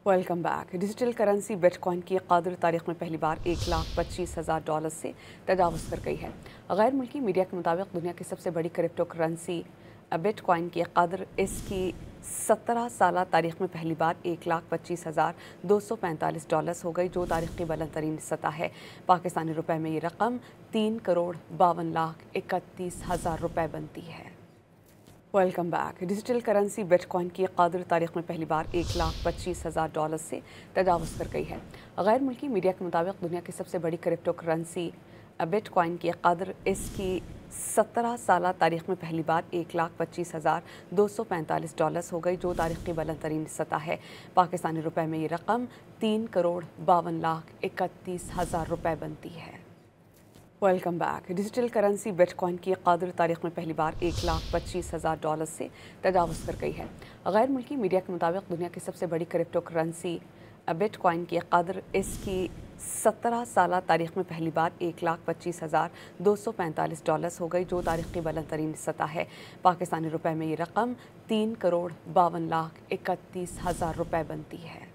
Welcome back. Digital currency bitcoin की कदर तारीख में पहली बार $1,25,000 से तजावज़ कर गई है। गैर मुल्की मीडिया के मुताबिक दुनिया की सबसे बड़ी क्रिप्टो करेंसी बिटकॉइन की कदर इसकी 17 साल तारीख में पहली बार $1,25,245 हो गई, जो तारीख की बुलंद तरीन सतह है। पाकिस्तानी रुपए में ये रकम 3,52,31,000 रुपए बनती है। Welcome back. Digital currency bitcoin की कदर तारीख में पहली बार $1,25,000 से तजावज़ कर गई है। गैर मुल्की मीडिया के मुताबिक दुनिया की सबसे बड़ी क्रिप्टो करेंसी बिटकॉइन की कदर इसकी 17 साल तारीख में पहली बार $1,25,245 हो गई, जो तारीख की बुलंद तरीन सतह है। पाकिस्तानी रुपए में ये रकम 3,52,31,000 रुपए बनती है। Welcome back. Digital currency bitcoin की कदर तारीख में पहली बार $1,25,000 से तजावज़ कर गई है। गैर मुल्की मीडिया के मुताबिक दुनिया की सबसे बड़ी क्रिप्टो करेंसी बिटकॉइन की कदर इसकी 17 साल तारीख में पहली बार $1,25,245 हो गई, जो तारीख की बुलंद तरीन सतह है। पाकिस्तानी रुपए में ये रकम 3,52,31,000 रुपए बनती है।